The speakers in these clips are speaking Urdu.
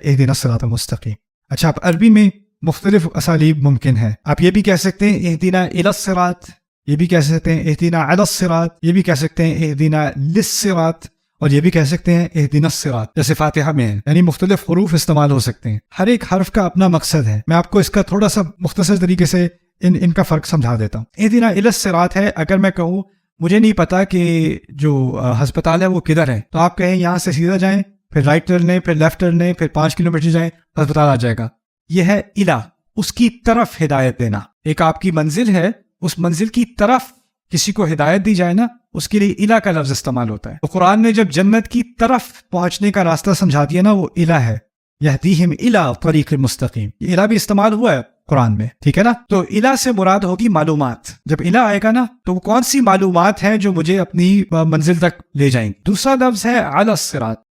اہدنا الصراط المستقیم. اچھا، اب عربی میں مختلف اسالیب ممکن ہے. آپ یہ بھی کہہ سکتے ہیں اہدنا الی الصراط، یہ بھی کہہ سکتے ہیں اہدنا علی الصراط، یہ بھی کہہ سکتے ہیں اہدنا للصراط، اور یہ بھی کہہ سکتے ہیں اہدنا الصراط، جیسے فاتحہ میں ہے. یعنی مختلف حروف استعمال ہو سکتے ہیں، ہر ایک حرف کا اپنا مقصد ہے. میں آپ کو اس کا تھوڑا سا مختصر طریقے سے ان کا فرق سمجھا دیتا ہوں. اہدنا الی الصراط ہے، اگر میں کہوں مجھے نہیں پتا کہ جو ہسپتال ہے وہ کدھر ہے، تو آپ کہیں یہاں سے سیدھا جائیں، پھر رائٹ ٹرن لیں، پھر لیفٹ ٹرن لیں، پھر 5 کلومیٹر جائیں، ہسپتال آ جائے گا. یہ ہے الا، اس کی طرف ہدایت دینا. ایک آپ کی منزل ہے، اس منزل کی طرف کسی کو ہدایت دی جائے نا، اس کے لیے الا کا لفظ استعمال ہوتا ہے. تو قرآن نے جب جنت کی طرف پہنچنے کا راستہ سمجھا دیا نا، وہ الا ہے. یہدیہم الی طریق مستقیم، یہ الا بھی استعمال ہوا ہے قرآن میں، ٹھیک ہے نا. تو الا سے مراد ہوگی معلومات. جب الا آئے گا نا تو وہ کون سی معلومات ہیں جو مجھے اپنی منزل تک لے جائیں. دوسرا لفظ ہے علی الصراط.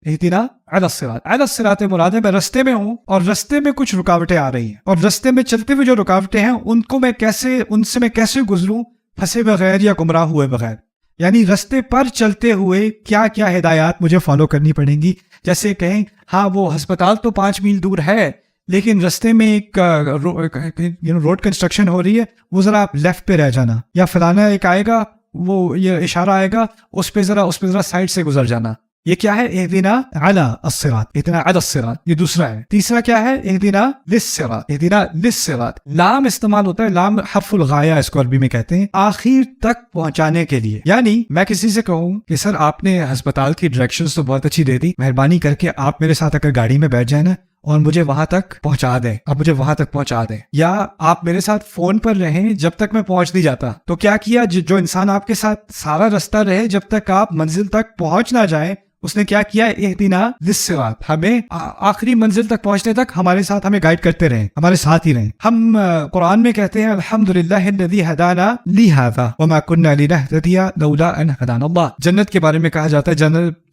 اہدنا علی الصراط، علی الصراط مراد ہے میں رستے میں ہوں اور رستے میں کچھ رکاوٹیں آ رہی ہیں، اور رستے میں چلتے ہوئے جو رکاوٹیں ہیں ان سے میں کیسے گزروں پھنسے بغیر یا گمراہ ہوئے بغیر. یعنی رستے پر چلتے ہوئے کیا کیا ہدایات مجھے فالو کرنی پڑیں گی. جیسے کہیں ہاں وہ ہسپتال تو 5 میل دور ہے، لیکن رستے میں ایک روڈ کنسٹرکشن ہو رہی ہے، وہ ذرا آپ لیفٹ پہ رہ جانا، یا فلانا ایک آئے گا، وہ یہ اشارہ آئے گا، اس پہ ذرا سائڈ سے گزر جانا. یہ کیا ہے؟ اہدنا علی الصراط، اہدنا علی الصراط. یہ دوسرا ہے. تیسرا کیا ہے؟ اہدنا للصراط، اہدنا للصراط. لام استعمال ہوتا ہے، لام حرف الغایہ اس کو عربی میں کہتے ہیں، آخر تک پہنچانے کے لیے. یعنی میں کسی سے کہوں کہ سر آپ نے ہسپتال کی ڈائریکشنز تو بہت اچھی دے دی، مہربانی کر کے آپ میرے ساتھ اگر گاڑی میں بیٹھ جائیں نا اور مجھے وہاں تک پہنچا دیں، آپ مجھے وہاں تک پہنچا دیں، یا آپ میرے ساتھ فون پر رہیں جب تک میں پہنچ نہیں جاتا. تو کیا کیا؟ جو انسان آپ کے ساتھ سارا رستہ رہے جب تک آپ منزل تک پہنچ نہ جائیں، اس نے کیا کیا؟ اہدنا للصراط، ہمیں آخری منزل تک پہنچنے تک ہمارے ساتھ ہمیں گائیڈ کرتے رہیں، ہمارے ساتھ ہی رہیں. ہم قرآن میں کہتے ہیں الحمدللہ الذی ہدانا لہذا وما كنا لنهتدی لولا ان ہدانا اللہ. جنت کے بارے میں کہا جاتا ہے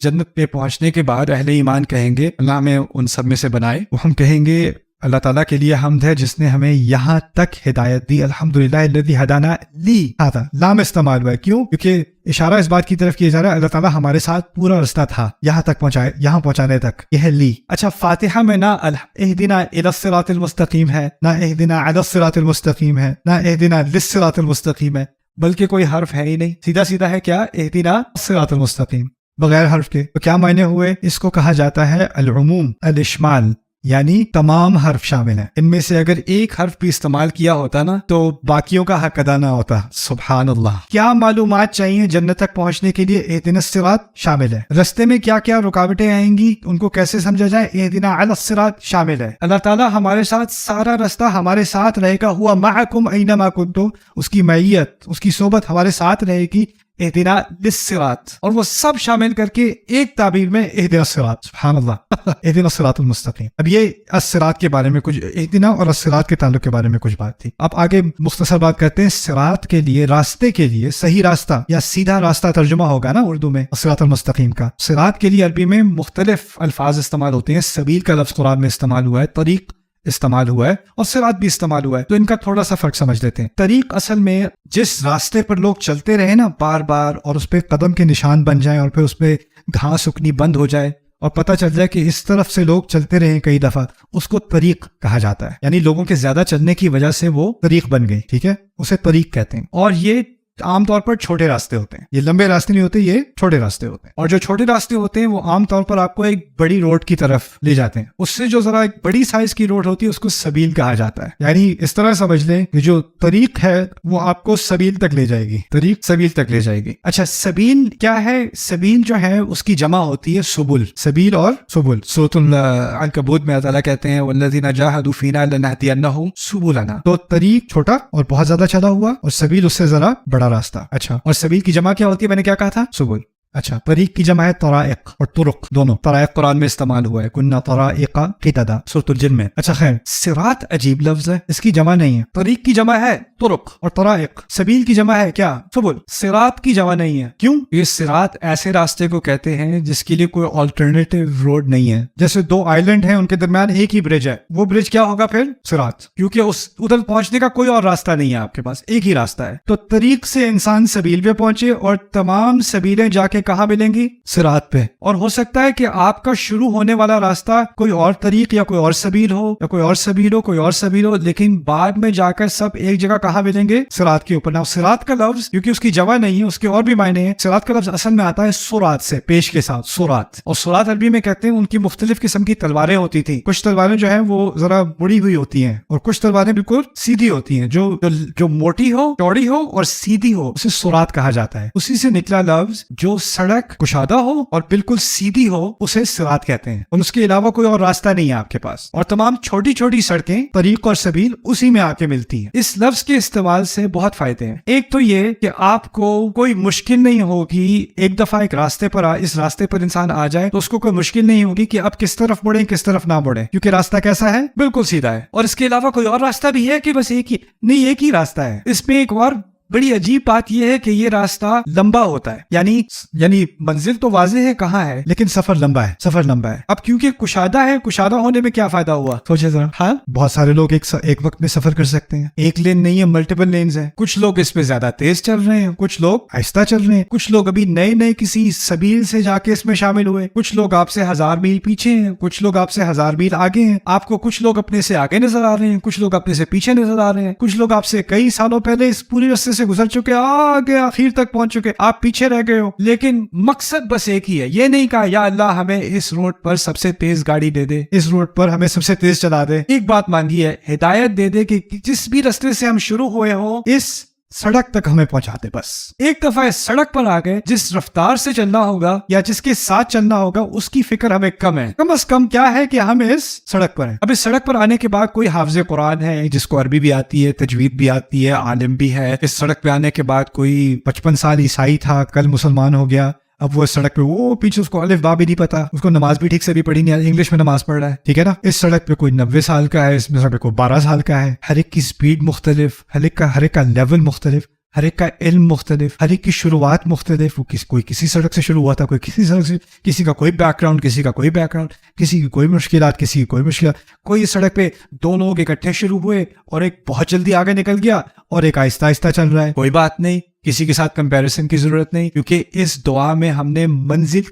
جنت پہ پہنچنے کے بعد اہل ایمان کہیں گے اللہ ہمیں ان سب میں سے بنائے. وہ ہم کہیں گے اللہ تعالیٰ کے لیے حمد ہے جس نے ہمیں یہاں تک ہدایت دی. الحمدللہ الذی ہدانا لہذا، لام استعمال ہوا ہے. کیوں؟ کیونکہ اشارہ اس بات کی طرف کیا جا رہا ہے اللہ تعالیٰ ہمارے ساتھ پورا رستہ تھا یہاں تک پہنچائے، یہاں پہنچانے تک. یہ ہے لی. اچھا، فاتحہ میں نہ اہدنا الی الصراط المستقیم ہے، نہ اہدنا علی الصراط المستقیم ہے، نہ اہدنا للصراط المستقیم ہے، بلکہ کوئی حرف ہے ہی نہیں. سیدھا سیدھا ہے کیا؟ اہدنا الصراط المستقیم، بغیر حرف کے. تو کیا معنی ہوئے؟ اس کو کہا جاتا ہے العموم، الاشمال، یعنی تمام حرف شامل ہیں. ان میں سے اگر ایک حرف بھی استعمال کیا ہوتا نا تو باقیوں کا حق ادا نہ ہوتا. سبحان اللہ. کیا معلومات چاہیے جنت تک پہنچنے کے لیے؟ اہدنا الصراط شامل ہے. رستے میں کیا کیا رکاوٹیں آئیں گی ان کو کیسے سمجھا جائے؟ اہدنا علی الصراط شامل ہے. اللہ تعالیٰ ہمارے ساتھ سارا رستہ ہمارے ساتھ رہے گا. ہوا معکم اینما کنتم، اس کی معیت، اس کی صحبت ہمارے ساتھ رہے گی. اہدنا للصراط، اور وہ سب شامل کر کے ایک تعبیر میں اہدنا الصراط. سبحان اللہ. اہدنا الصراط المستقیم. اب یہ الصراط کے بارے میں کچھ، اہدنا اور الصراط کے تعلق کے بارے میں کچھ بات تھی. اب آگے مختصر بات کرتے ہیں. صراط کے لیے، راستے کے لیے، صحیح راستہ یا سیدھا راستہ ترجمہ ہوگا نا اردو میں الصراط المستقیم کا. صراط کے لیے عربی میں مختلف الفاظ استعمال ہوتے ہیں. سبیل کا لفظ قرآن میں استعمال ہوا ہے، طریق استعمال ہوا ہے، اور صراط بھی استعمال ہوا ہے. تو ان کا تھوڑا سا فرق سمجھ لیتے ہیں. طریق اصل میں جس راستے پر لوگ چلتے رہے نا بار بار، اور اس پہ قدم کے نشان بن جائیں، اور پھر اس پہ گھاس اگنی بند ہو جائے، اور پتہ چل جائے کہ اس طرف سے لوگ چلتے رہے کئی دفعہ، اس کو طریق کہا جاتا ہے. یعنی لوگوں کے زیادہ چلنے کی وجہ سے وہ طریق بن گئی، ٹھیک ہے، اسے طریق کہتے ہیں. اور یہ عام طور پر چھوٹے راستے ہوتے ہیں. یہ لمبے راستے نہیں ہوتے، یہ چھوٹے راستے ہوتے ہیں. اور جو چھوٹے راستے ہوتے ہیں وہ عام طور پر آپ کو ایک بڑی روڈ کی طرف لے جاتے ہیں. اس سے جو ذرا ایک بڑی سائز کی روڈ ہوتی ہے اس کو سبیل کہا جاتا ہے. یعنی اس طرح سمجھ لیں کہ جو طریق ہے وہ آپ کو سبیل تک لے جائے گی. طریق سبیل تک لے جائے گی. اچھا، سبیل کیا ہے؟ سبیل جو ہے اس کی جمع ہوتی ہے سبل. سبیل اور سبل. سورۃ العنکبوت میں اللہ تعالیٰ کہتے ہیں والذین جاہدوا فینا لنہدینہم سبلنا. تو طریق چھوٹا اور بہت زیادہ چلا ہوا، اور سبیل اس سے ذرا بڑا راستہ. اچھا، اور سبیل کی جمع کیا ہوتی ہے؟ میں نے کیا کہا تھا؟ سبل. اچھا، طریق کی جمع ہے طرائق اور طرق، دونوں. طرائق قرآن میں استعمال ہوا ہے، کننا طرائق قددا سورۃ الجن میں. اچھا خیر، صراط عجیب لفظ ہے، اس کی جمع نہیں ہے. طریق کی جمع ہے طرق اور طرائق. سبیل کی جمع ہے کیا؟ سبل. صراط کی جمع نہیں ہے. کیوں؟ یہ صراط ایسے راستے کو کہتے ہیں جس کے لیے کوئی آلٹرنیٹیو روڈ نہیں ہے. جیسے دو آئلینڈ ہیں، ان کے درمیان ایک ہی برج ہے، وہ برج کیا ہوگا پھر؟ صراط. کیونکہ ادھر پہنچنے کا کوئی اور راستہ نہیں ہے، آپ کے پاس ایک ہی راستہ ہے. تو طریق سے انسان سبیل پہ پہنچے، اور تمام سبیلیں جا کے کہاں ملیں گی؟ صراط پہ. اور ہو سکتا ہے کہ آپ کا شروع ہونے والا راستہ کوئی اور طریق یا کوئی اور سبیل ہو یا کوئی اور سبیل ہو کوئی اور سبیل ہو، لیکن بعد میں جا کر سب ایک جگہ کہاں ملیں گے؟ صراط کے اوپر. صراط کا لفظ کیونکہ اس کی جمع نہیں ہے، اس کے اور بھی معنی ہیں. صراط کا لفظ اصل میں آتا ہے سرات سے، پیش کے ساتھ صراط. اور صراط عربی میں کہتے ہیں ان کی مختلف قسم کی تلواریں ہوتی تھیں. کچھ تلواریں جو ہیں وہ ذرا مڑی ہوئی ہوتی ہیں اور کچھ تلواریں بالکل سیدھی ہوتی ہیں. جو موٹی ہو، چوڑی ہو اور سیدھی ہو اسے صراط کہا جاتا ہے. اسی سے نکلا لفظ جو سڑک کشادہ ہو اور بالکل سیدھی ہو اسے صراط کہتے ہیں، اور اس کے علاوہ کوئی اور راستہ نہیں ہے آپ کے پاس. اور تمام چھوٹی چھوٹی سڑکیں، طریق اور سبیل اسی میں آ کے ملتی ہیں. اس لفظ کے استعمال سے بہت فائدے ہیں. ایک تو یہ کہ آپ کو کوئی مشکل نہیں ہوگی، ایک دفعہ ایک راستے پر اس راستے پر انسان آ جائے تو اس کو کوئی مشکل نہیں ہوگی کہ اب کس طرف مڑے کس طرف نہ مڑے، کیونکہ راستہ کیسا ہے؟ بالکل سیدھا ہے. اور اس کے علاوہ کوئی اور راستہ بھی ہے کہ بس ایک ہی نہیں، ایک ہی راستہ ہے. اس میں ایک اور بڑی عجیب بات یہ ہے کہ یہ راستہ لمبا ہوتا ہے. یعنی منزل تو واضح ہے کہاں ہے، لیکن سفر لمبا ہے. اب کیونکہ کشادہ ہے، کشادہ ہونے میں کیا فائدہ ہوا؟ سوچے ذرا. ہاں، بہت سارے لوگ ایک وقت میں سفر کر سکتے ہیں. ایک لین نہیں ہے، ملٹیپل لینز ہیں. کچھ لوگ اس پہ زیادہ تیز چل رہے ہیں، کچھ لوگ آہستہ چل رہے ہیں، کچھ لوگ ابھی نئے کسی سبیل سے جا کے اس میں شامل ہوئے، کچھ لوگ آپ سے 1000 میل پیچھے ہیں، کچھ لوگ آپ سے 1000 میل آگے ہیں. آپ کو کچھ لوگ اپنے سے آگے نظر آ رہے ہیں، کچھ لوگ اپنے سے پیچھے نظر آ رہے ہیں، کچھ لوگ آپ سے کئی سالوں پہلے اس پوری راستے سے گزر چکے، آگے آخر تک پہنچ چکے، آپ پیچھے رہ گئے ہو. لیکن مقصد بس ایک ہی ہے. یہ نہیں کہا یا اللہ ہمیں اس روڈ پر سب سے تیز گاڑی دے دے، اس روڈ پر ہمیں سب سے تیز چلا دے. ایک بات مانگی ہے، ہدایت دے دے کہ جس بھی راستے سے ہم شروع ہوئے ہوں اس سڑک تک ہمیں پہنچا دے. بس ایک دفعہ اس سڑک پر آ گئے، جس رفتار سے چلنا ہوگا یا جس کے ساتھ چلنا ہوگا اس کی فکر ہمیں کم ہے. کم از کم کیا ہے کہ ہم اس سڑک پر ہیں. اب اس سڑک پر آنے کے بعد کوئی حافظ قرآن ہے جس کو عربی بھی آتی ہے، تجوید بھی آتی ہے، عالم بھی ہے. اس سڑک پہ آنے کے بعد کوئی 55 سال عیسائی تھا، کل مسلمان ہو گیا. اب وہ اس سڑک پہ وہ پیچھے اس کو الف با بھی نہیں پتا، اس کو نماز بھی ٹھیک سے بھی پڑھی نہیں آتی، انگلش میں نماز پڑھ رہا ہے. ٹھیک ہے نا. اس سڑک پہ کوئی 90 سال کا ہے، اس میں کوئی 12 سال کا ہے. ہر ایک کی سپیڈ مختلف، ہر ایک کا لیول مختلف، ہر ایک کا علم مختلف، ہر ایک کی شروعات مختلف. کوئی کسی سڑک سے شروع ہوا تھا، کوئی کسی سڑک سے، کسی کا کوئی بیک گراؤنڈ، کسی کا کوئی بیک گراؤنڈ، کسی کی کوئی مشکلات، کسی کی کوئی مشکلات. کوئی اس سڑک پہ 2 لوگ اکٹھے شروع ہوئے اور ایک بہت جلدی آگے نکل گیا اور ایک آہستہ آہستہ چل رہا ہے. کوئی بات نہیں، کسی کے ساتھ کمپیریزن کی ضرورت نہیں، کیونکہ اس دعا میں ہم نے منزل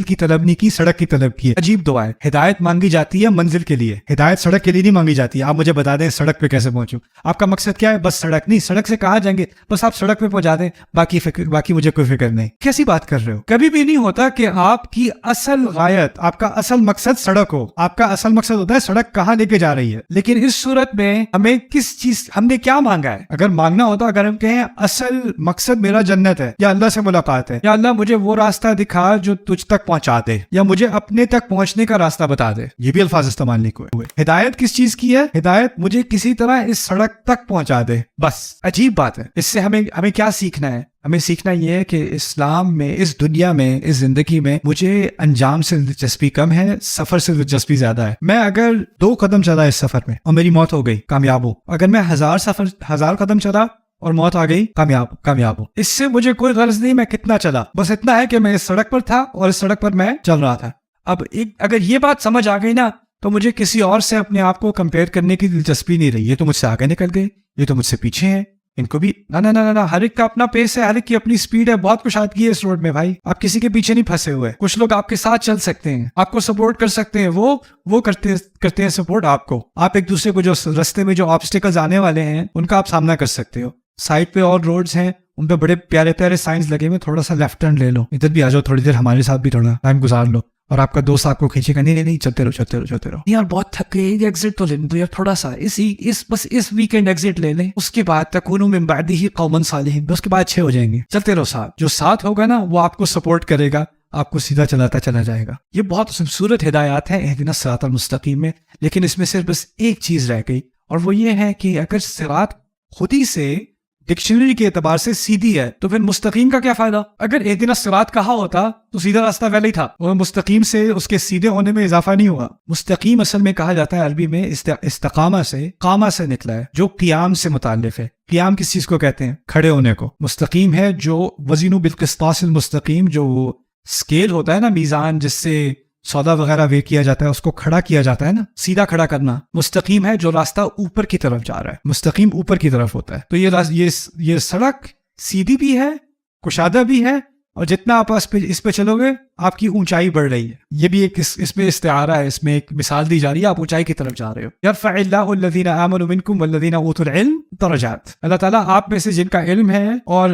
کی طلب نہیں کی، سڑک کی طلب کی ہے. عجیب دعا ہے. ہدایت مانگی جاتی ہے منزل کے لیے، ہدایت سڑک کے لیے نہیں مانگی جاتی. آپ مجھے بتا دیں سڑک پہ کیسے پہنچوں. آپ کا مقصد کیا ہے؟ بس سڑک نہیں، سڑک سے کہاں جائیں گے، بس آپ سڑک پہ پہنچا دیں، باقی مجھے کوئی فکر نہیں. کیسی بات کر رہے ہو؟ کبھی بھی نہیں ہوتا کہ آپ کی اصل غایت، آپ کا اصل مقصد سڑک ہو. آپ کا اصل مقصد ہوتا ہے سڑک کہاں لے کے جا رہی ہے. لیکن اس صورت میں ہمیں کس چیز، ہم نے کیا مانگا ہے؟ اگر مانگنا ہوتا، اگر ہم کہیں اصل مقصد میرا جنت ہے یا اللہ سے ملاقات ہے، یا اللہ مجھے وہ راستہ دکھا جو تجھ تک پہنچا دے، یا مجھے اپنے تک پہنچنے کا راستہ بتا دے. یہ بھی الفاظ استعمال نہیں ہوئے. ہدایت کس چیز کی ہے؟ ہدایت مجھے کسی طرح اس سڑک تک پہنچا دے. بس عجیب بات ہے. اس سے ہمیں کیا سیکھنا ہے؟ ہمیں سیکھنا یہ ہے کہ اسلام میں، اس دنیا میں، اس زندگی میں مجھے انجام سے دلچسپی کم ہے، سفر سے دلچسپی زیادہ ہے. میں اگر 2 قدم چلا اس سفر میں اور میری موت ہو گئی، کامیاب ہوں. اگر میں 1000 قدم چلا اور موت آ گئی، کامیاب ہوں. اس سے مجھے کوئی غرض نہیں میں کتنا چلا، بس اتنا ہے کہ میں اس سڑک پر تھا اور اس سڑک پر میں چل رہا تھا. اب اگر یہ بات سمجھ آ گئی نا تو مجھے کسی اور سے اپنے آپ کو کمپیئر کرنے کی دلچسپی نہیں رہی. یہ تو مجھ سے آگے نکل گئے، یہ تو مجھ سے پیچھے ہیں، ان کو بھی نہ ہر ایک کا اپنا پیس ہے، ہر ایک کی اپنی سپیڈ ہے. بہت کشادگی ہے اس روڈ میں بھائی. آپ کسی کے پیچھے نہیں پھنسے ہوئے. کچھ لوگ آپ کے ساتھ چل سکتے ہیں، آپ کو سپورٹ کر سکتے ہیں، وہ کرتے ہیں سپورٹ آپ کو. آپ ایک دوسرے کو جو رستے میں جو آبسٹیکلز آنے والے ہیں ان کا آپ سامنا کر سکتے ہو. سائڈ پہ اور روڈز ہیں، ان پہ بڑے پیارے پیارے سائنس لگے ہوئے، تھوڑا سا لیفٹ ٹرن لے لو، ادھر بھی آ جاؤ، تھوڑی دیر ہمارے ساتھ بھی تھوڑا ٹائم گزار لو. اور آپ کا دوست آپ کو کھینچے گا، نہیں چلتے رہو یار، بہت تھک گئے، ایگزٹ تو لے لیں تو یار، تھوڑا سا بس اس ویکینڈ ایگزٹ لے لیں، اس کے بعد تکونوا من بعدہ قوما صالحین، اس کے بعد 6 ہو جائیں گے. چلتے رہو ساتھ. جو ساتھ ہوگا نا وہ آپ کو سپورٹ کرے گا، آپ کو سیدھا چلاتا چلا جائے گا. یہ بہت خوبصورت ہدایات ہیں اہدنا الصراط المستقیم میں. لیکن اس میں صرف بس ایک چیز رہ گئی، اور وہ یہ ہے کہ اگر صراط خود ہی سے ڈکشنری کے اعتبار سے سیدھی ہے تو پھر مستقیم کا کیا فائدہ؟ اگر اہدنا الصراط کہا ہوتا تو سیدھا راستہ پہلے ہی تھا، اور مستقیم سے اس کے سیدھے ہونے میں اضافہ نہیں ہوا. مستقیم اصل میں کہا جاتا ہے عربی میں استقامہ سے، قامہ سے نکلا ہے، جو قیام سے متعلق ہے. قیام کس چیز کو کہتے ہیں؟ کھڑے ہونے کو. مستقیم ہے جو وزنوا بالقسطاس المستقیم، جو اسکیل ہوتا ہے نا، میزان جس سے سودا وغیرہ وے کیا جاتا ہے، اس کو کھڑا کیا جاتا ہے نا، سیدھا کھڑا کرنا. مستقیم ہے جو راستہ اوپر کی طرف جا رہا ہے، مستقیم اوپر کی طرف ہوتا ہے. تو یہ سڑک سیدھی بھی ہے، کشادہ بھی ہے، اور جتنا آپ اس پہ چلو گے آپ کی اونچائی بڑھ رہی ہے. یہ بھی ایک اس میں استعارہ ہے, اس میں ایک مثال دی جا رہی ہے, آپ اونچائی کی طرف جا رہے ہو. یرفع اللہ الذین آمنوا منکم والذین اوتوا العلم درجات. اللہ تعالیٰ آپ میں سے جن کا علم ہے اور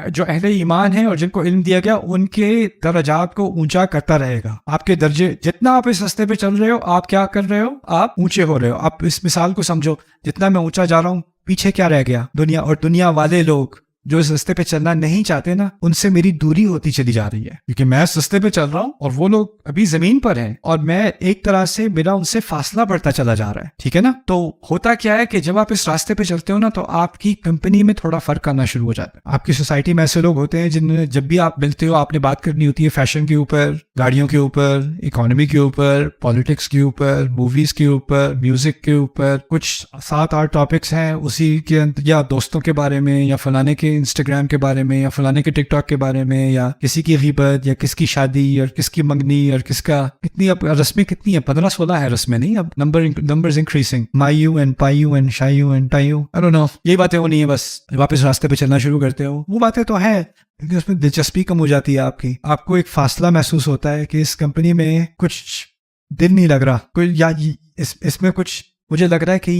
جو اہل ایمان ہیں اور جن کو علم دیا گیا ان کے درجات کو اونچا کرتا رہے گا. آپ کے درجے جتنا آپ اس راستے پہ چل رہے ہو آپ کیا کر رہے ہو, آپ اونچے ہو رہے ہو. آپ اس مثال کو سمجھو, جتنا میں اونچا جا رہا ہوں پیچھے کیا رہ گیا, دنیا. اور دنیا والے لوگ جو اس رستے پہ چلنا نہیں چاہتے نا, ان سے میری دوری ہوتی چلی جا رہی ہے, کیونکہ میں اس رستے پہ چل رہا ہوں اور وہ لوگ ابھی زمین پر ہیں اور میں ایک طرح سے میرا ان سے فاصلہ بڑھتا چلا جا رہا ہے. ٹھیک ہے نا. تو ہوتا کیا ہے کہ جب آپ اس راستے پہ چلتے ہو نا تو آپ کی کمپنی میں تھوڑا فرق آنا شروع ہو جاتا ہے. آپ کی سوسائٹی میں ایسے لوگ ہوتے ہیں جن جب بھی آپ ملتے ہو آپ نے بات کرنی ہوتی ہے فیشن کے اوپر, گاڑیوں کے اوپر, اکانومی کے اوپر, پالیٹکس کے اوپر, موویز کے اوپر, میوزک کے اوپر. کچھ 7-8 ٹاپکس ہیں اسی کے, یا دوستوں کے بارے میں, یا فلانے کے انسٹاگرام کے بارے میں, یا فلانے کے ٹک ٹاک کے بارے میں, یا کسی کی غیبت, یا کس کی شادی اور کس کی منگنی اور کس کا کتنی. اب رسمیں کتنی ہیں, 15-16 ہے رسمیں, نہیں اب نمبرز انکریزنگ, مایو اینڈ پایو اینڈ شایو اینڈ تایو. I don't know, یہی باتیں ہونی ہیں بس. جب آپ اس راستے پہ چلنا شروع کرتے ہو وہ باتیں تو ہیں لیکن اس میں دلچسپی کم ہو جاتی ہے آپ کی. آپ کو ایک فاصلہ محسوس ہوتا ہے کہ اس کمپنی میں کچھ دل نہیں لگ رہا, کوئی یا اس میں کچھ مجھے لگ رہا ہے کہ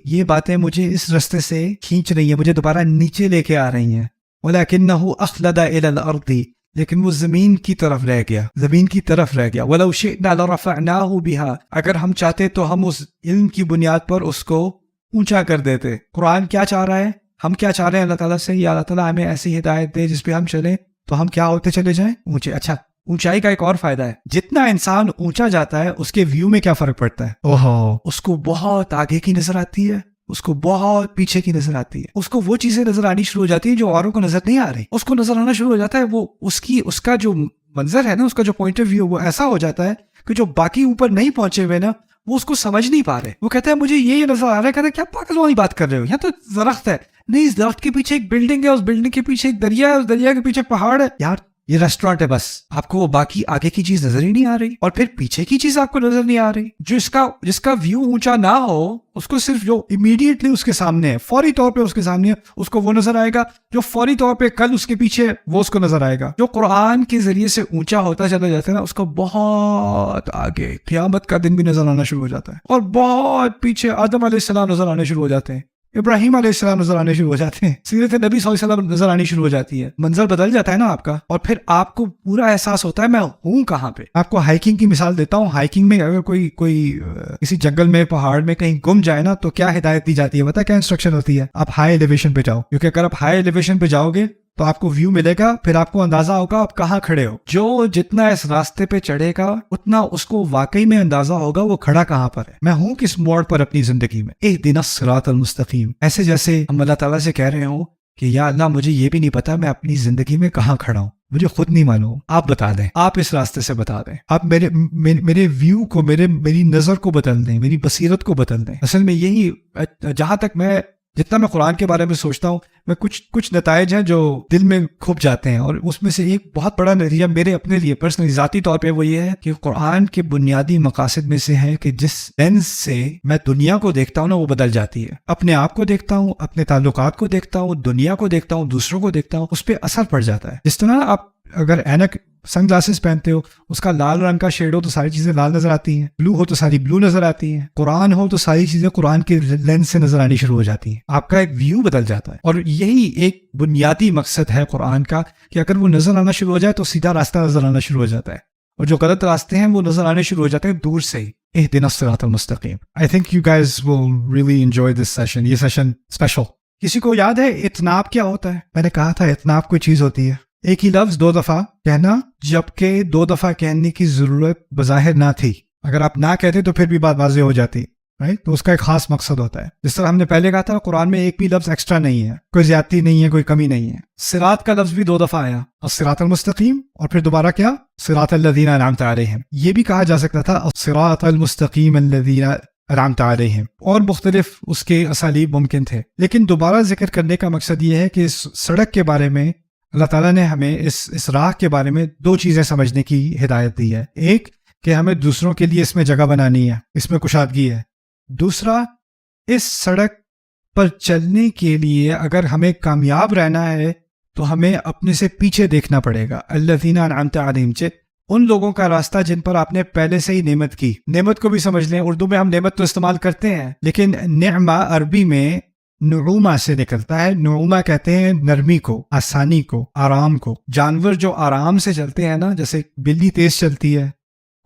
یہ باتیں مجھے اس راستے سے کھینچ رہی ہیں, مجھے دوبارہ نیچے لے کے آ رہی ہیں. وَلَكِنَّهُ أَخْلَدَ إِلَى الْأَرْضِ, لیکن وہ زمین کی طرف رہ گیا, زمین کی طرف رہ گیا. وَلَوْ شِئْنَا لَرَفَعْنَاهُ بِهَا, اگر ہم چاہتے تو ہم اس علم کی بنیاد پر اس کو اونچا کر دیتے. قرآن کیا چاہ رہا ہے, ہم کیا چاہ رہے ہیں اللہ تعالیٰ سے, یا اللہ تعالیٰ ہمیں ایسی ہدایت دے جس پہ ہم چلیں تو ہم کیا ہوتے چلے جائیں, اونچے. اچھا, اونچائی کا ایک اور فائدہ ہے, جتنا انسان اونچا جاتا ہے اس کے ویو میں کیا فرق پڑتا ہے. اوہو, اس کو بہت آگے کی نظر آتی ہے, اس کو بہت پیچھے کی نظر آتی ہے, اس کو وہ چیزیں نظر آنی شروع ہو جاتی ہیں جو اوروں کو نظر نہیں آ رہی. اس کو نظر آنا شروع ہو جاتا ہے, وہ اس کا جو منظر ہے نا, اس کا جو پوائنٹ آف ویو وہ ایسا ہو جاتا ہے کہ جو باقی اوپر نہیں پہنچے ہوئے نا وہ اس کو سمجھ نہیں پا رہے. وہ کہتا ہے مجھے یہ نظر آ رہا ہے, کہتا ہے کیا پاگل والی بات کر رہے ہو, یہاں تو درخت ہے. نہیں, اس درخت کے پیچھے ایک بلڈنگ ہے, اس بلڈنگ کے پیچھے ایک دریا ہے, اس دریا کے پیچھے پہاڑ ہے. یار یہ ریسٹورینٹ ہے, بس آپ کو وہ باقی آگے کی چیز نظر ہی نہیں آ رہی اور پھر پیچھے کی چیز آپ کو نظر نہیں آ رہی. جس کا ویو اونچا نہ ہو اس کو صرف جو امیڈیٹلی اس کے سامنے ہے, فوری طور پہ اس کے سامنے ہے, اس کو وہ نظر آئے گا. جو فوری طور پہ کل اس کے پیچھے وہ اس کو نظر آئے گا. جو قرآن کے ذریعے سے اونچا ہوتا چلا جاتا ہے نا, اس کو بہت آگے قیامت کا دن بھی نظر آنا شروع ہو جاتا ہے, اور بہت پیچھے آدم علیہ السلام نظر آنے شروع ہو جاتے ہیں, ابراہیم علیہ السلام نظر آنے شروع ہو جاتے ہیں, سیرت نبی صلی اللہ علیہ وسلم نظر آنی شروع ہو جاتی ہے. منظر بدل جاتا ہے نا آپ کا, اور پھر آپ کو پورا احساس ہوتا ہے میں ہوں کہاں پہ. آپ کو ہائیکنگ کی مثال دیتا ہوں. ہائیکنگ میں اگر کوئی کسی جنگل میں پہاڑ میں کہیں گم جائے نا تو کیا ہدایت دی جاتی ہے, پتہ کیا انسٹرکشن ہوتی ہے, آپ ہائی ایلیویشن پہ جاؤ, کیونکہ اگر آپ ہائی ایلیویشن پہ جاؤ گے تو آپ کو ویو ملے گا, پھر آپ کو اندازہ ہوگا آپ کہاں کھڑے ہو. جو جتنا اس راستے پہ چڑھے گا اتنا اس کو واقعی میں اندازہ ہوگا وہ کھڑا کہاں پر ہے, میں ہوں کس موڑ پر اپنی زندگی میں. اہدنا الصراط المستقیم, ایسے جیسے ہم اللہ تعالیٰ سے کہہ رہے ہوں کہ یا اللہ مجھے یہ بھی نہیں پتا میں اپنی زندگی میں کہاں کھڑا ہوں, مجھے خود نہیں معلوم, آپ بتا دیں, آپ اس راستے سے بتا دیں, آپ میرے ویو کو, میری نظر کو بدل دیں, میری بصیرت کو بدل دیں. اصل میں یہی, جہاں تک جتنا میں قرآن کے بارے میں سوچتا ہوں, میں کچھ نتائج ہیں جو دل میں کھپ جاتے ہیں, اور اس میں سے ایک بہت بڑا نتیجہ میرے اپنے لیے پرسنلی ذاتی طور پہ وہ یہ ہے کہ قرآن کے بنیادی مقاصد میں سے ہے کہ جس لینس سے میں دنیا کو دیکھتا ہوں نا وہ بدل جاتی ہے. اپنے آپ کو دیکھتا ہوں, اپنے تعلقات کو دیکھتا ہوں, دنیا کو دیکھتا ہوں, دوسروں کو دیکھتا ہوں, اس پہ اثر پڑ جاتا ہے. جس طرح آپ اگر اینک سن گلاسز پہنتے ہو, اس کا لال رنگ کا شیڈ ہو تو ساری چیزیں لال نظر آتی ہیں, بلو ہو تو ساری بلو نظر آتی ہیں, قرآن ہو تو ساری چیزیں قرآن کے لینس سے نظر آنی شروع ہو جاتی ہیں, آپ کا ایک ویو بدل جاتا ہے. اور یہی ایک بنیادی مقصد ہے قرآن کا کہ اگر وہ نظر آنا شروع ہو جائے تو سیدھا راستہ نظر آنا شروع ہو جاتا ہے, اور جو غلط راستے ہیں وہ نظر آنے شروع ہو جاتے ہیں دور سے ہی. اہدنا الصراط المستقیم. I think you guys will really enjoy this session. یہ سیشن اسپیشل. کسی کو یاد ہے اتناب کیا ہوتا ہے؟ میں نے کہا تھا اتناب کوئی چیز ہوتی ہے, ایک ہی لفظ 2 دفعہ کہنا, جبکہ 2 دفعہ کہنے کی ضرورت بظاہر نہ تھی. اگر آپ نہ کہتے تو پھر بھی بات واضح ہو جاتی, رائٹ؟ تو اس کا ایک خاص مقصد ہوتا ہے. جس طرح ہم نے پہلے کہا تھا قرآن میں ایک بھی لفظ ایکسٹرا نہیں ہے, کوئی زیادتی نہیں ہے, کوئی کمی نہیں ہے. صراط کا لفظ بھی 2 دفعہ آیا, الصراط المستقیم, اور پھر دوبارہ کیا, صراط الذین انعمت علیہم. یہ بھی کہا جا سکتا تھا الصراط المستقیم الذین انعمت علیہم, اور مختلف اس کے اسالیب ممکن تھے. لیکن دوبارہ ذکر کرنے کا مقصد یہ ہے کہ اس سڑک کے بارے میں اللہ تعالیٰ نے ہمیں اس راہ کے بارے میں 2 چیزیں سمجھنے کی ہدایت دی ہے. ایک کہ ہمیں دوسروں کے لیے اس میں جگہ بنانی ہے, اس میں کشادگی ہے. دوسرا, اس سڑک پر چلنے کے لیے اگر ہمیں کامیاب رہنا ہے تو ہمیں اپنے سے پیچھے دیکھنا پڑے گا. الذین انعمت علیہم ان لوگوں کا راستہ جن پر آپ نے پہلے سے ہی نعمت کی. نعمت کو بھی سمجھ لیں, اردو میں ہم نعمت تو استعمال کرتے ہیں لیکن نعمہ عربی میں نعومہ سے نکلتا ہے. نعومہ کہتے ہیں نرمی کو, آسانی کو, آرام کو. جانور جو آرام سے چلتے ہیں نا, جیسے بلی تیز چلتی ہے,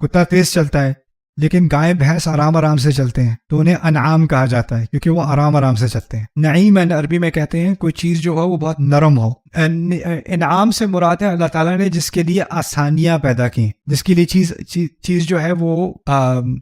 کتا تیز چلتا ہے, لیکن گائے بھینس آرام سے چلتے ہیں, تو انہیں انعام کہا جاتا ہے کیونکہ وہ آرام سے چلتے ہیں. نعیم عربی میں کہتے ہیں کوئی چیز جو ہو وہ بہت نرم ہو. انعام سے مراد ہے اللہ تعالیٰ نے جس کے لیے آسانیاں پیدا کی, جس کے لیے چیز جو ہے وہ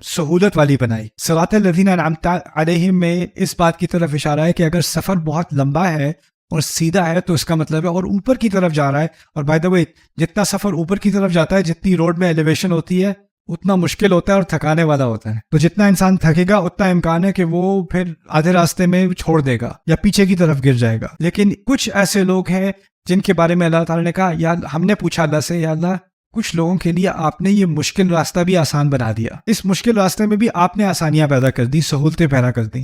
سہولت والی بنائی. صراط الذین انعمت علیہم میں اس بات کی طرف اشارہ ہے کہ اگر سفر بہت لمبا ہے اور سیدھا ہے تو اس کا مطلب ہے اور اوپر کی طرف جا رہا ہے. اور بائی دا وے جتنا سفر اوپر کی طرف جاتا ہے, جتنی روڈ میں ایلیویشن ہوتی ہے, اتنا مشکل ہوتا ہے اور تھکانے والا ہوتا ہے. تو جتنا انسان تھکے گا اتنا امکان ہے کہ وہ پھر آدھے راستے میں چھوڑ دے گا یا پیچھے کی طرف گر جائے گا. لیکن کچھ ایسے لوگ ہیں جن کے بارے میں اللہ تعالیٰ نے کہا, یا ہم نے پوچھا اللہ سے, یا اللہ کچھ لوگوں کے لیے آپ نے یہ مشکل راستہ بھی آسان بنا دیا, اس مشکل راستے میں بھی آپ نے آسانیاں پیدا کر دی, سہولتیں پیدا کر دی.